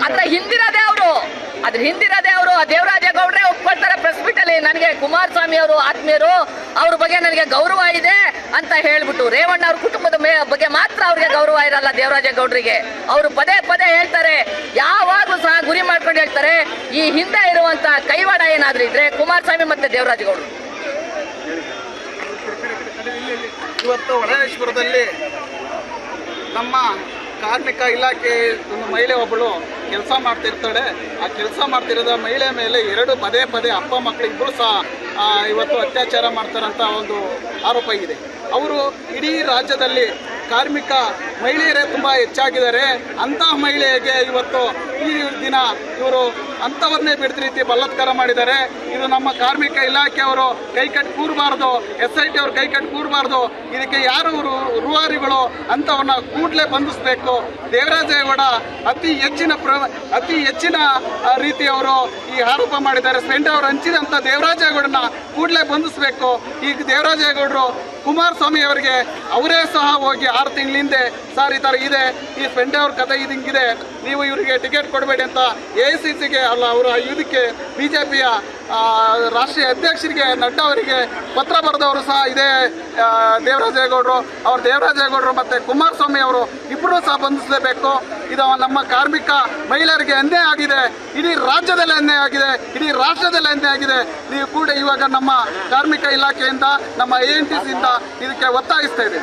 ಅದ್ರ ಹಿಂದಿರೋದೇ ಅವರು ದೇವರಾಜೇಗೌಡ್ರೆ ಒಪ್ಕೊಳ್ತಾರೆ press meet ಅಲ್ಲಿ. ನನಗೆ ಕುಮಾರಸ್ವಾಮಿ ಅವರು ಆತ್ಮೀಯರು, ಅವ್ರ ಬಗ್ಗೆ ನನಗೆ ಗೌರವ ಇದೆ ಅಂತ ಹೇಳ್ಬಿಟ್ಟು, ರೇವಣ್ಣ ಅವ್ರ ಕುಟುಂಬದ ಬಗ್ಗೆ ಮಾತ್ರ ಅವ್ರಿಗೆ ಗೌರವ ಇರಲ್ಲ ದೇವರಾಜೇಗೌಡರಿಗೆ. ಅವರು ಪದೇ ಪದೇ ಹೇಳ್ತಾರೆ, ಯಾವಾಗಲೂ ಸಹ ಗುರಿ ಮಾಡ್ಕೊಂಡು ಹೇಳ್ತಾರೆ, ಈ ಹಿಂದೆ ಇರುವಂತ ಕೈವಾಡ ಏನಾದ್ರೂ ಇದ್ರೆ ಕುಮಾರಸ್ವಾಮಿ ಮತ್ತೆ ದೇವರಾಜೇಗೌಡರು. ಇವತ್ತು ಹೊಳೆಶ್ವರದಲ್ಲಿ ನಮ್ಮ ಕಾರ್ಮಿಕ ಇಲಾಖೆ ಒಂದು ಮಹಿಳೆ ಒಬ್ಬಳು ಕೆಲಸ ಮಾಡ್ತಿರ್ತಾಳೆ. ಆ ಕೆಲಸ ಮಾಡ್ತಿರೋದ ಮಹಿಳೆ ಮೇಲೆ ಪದೇ ಪದೇ ಅಪ್ಪ ಮಕ್ಕಳು ಇಬ್ಬರು ಸಹ ಇವತ್ತು ಅತ್ಯಾಚಾರ ಮಾಡ್ತಾರಂತ ಒಂದು ಆರೋಪ ಇದೆ. ಅವರು ಇಡೀ ರಾಜ್ಯದಲ್ಲಿ ಕಾರ್ಮಿಕ ಮಹಿಳೆಯರೇ ತುಂಬ ಹೆಚ್ಚಾಗಿದ್ದಾರೆ. ಅಂತಹ ಮಹಿಳೆಗೆ ಇವತ್ತು ಈ ದಿನ ಇವರು ಅಂಥವನ್ನೇ ಬಿಡ್ದ ರೀತಿ ಬಲಾತ್ಕಾರ ಮಾಡಿದ್ದಾರೆ. ಇದು ನಮ್ಮ ಕಾರ್ಮಿಕ ಇಲಾಖೆಯವರು ಕೈಕಟ್ಟಿ ಕೂರಬಾರ್ದು, SIT ಅವರು ಕೈಕಟ್ಟಿ ಕೂರಬಾರ್ದು. ಇದಕ್ಕೆ ಯಾರು ರೂವಾರಿಗಳು ಅಂಥವನ್ನ ಕೂಡಲೇ ಬಂಧಿಸಬೇಕು. ದೇವರಾಜೇಗೌಡ ಅತಿ ಹೆಚ್ಚಿನ ರೀತಿಯವರು ಈ ಆರೋಪ ಮಾಡಿದ್ದಾರೆ. ಸ್ಪೆಂಡ್ ಅವರು ಹಂಚಿದಂಥ ದೇವರಾಜೇಗೌಡನ ಕೂಡಲೇ ಬಂಧಿಸಬೇಕು. ಈಗ ದೇವರಾಜೇಗೌಡರು ಕುಮಾರಸ್ವಾಮಿ ಅವರಿಗೆ ಅವರೇ ಸಹ ಹೋಗಿ 6 ತಿಂಗಳ ಹಿಂದೆ ಸರ್ ಈ ಥರ ಇದೆ, ಈ ಸ್ಪೆಂಡೆ ಅವ್ರ ಕಥೆ ಇದಂಗಿದೆ, ನೀವು ಇವರಿಗೆ ಟಿಕೆಟ್ ಕೊಡಬೇಡಿ ಅಂತ AICCಗೆ ಅಲ್ಲ ಅವರ ಇದಕ್ಕೆ BJPಯ ರಾಷ್ಟ್ರೀಯ ಅಧ್ಯಕ್ಷರಿಗೆ ನಡ್ಡಾ ಅವರಿಗೆ ಪತ್ರ ಬರೆದವರು ಸಹ ಇದೇ ದೇವರಾಜೇಗೌಡರು ಮತ್ತು ಕುಮಾರಸ್ವಾಮಿ ಅವರು ಇಬ್ಬರೂ ಸಹ ಬಂಧಿಸಲೇಬೇಕು. ಇದು ನಮ್ಮ ಕಾರ್ಮಿಕ ಮಹಿಳೆಯರಿಗೆ ಅನ್ಯಾಯ ಆಗಿದೆ, ಇಡೀ ರಾಜ್ಯದಲ್ಲಿ ಅನ್ಯಾಯ ಆಗಿದೆ, ಇಡೀ ರಾಷ್ಟ್ರದಲ್ಲಿ ಅನ್ಯಾಯ ಆಗಿದೆ. ನೀವು ಕೂಡ ಇವಾಗ ನಮ್ಮ ಕಾರ್ಮಿಕ ಇಲಾಖೆಯಿಂದ ನಮ್ಮ ANTCಯಿಂದ ಇದಕ್ಕೆ ಒತ್ತಾಯಿಸ್ತಾ ಇದೆ.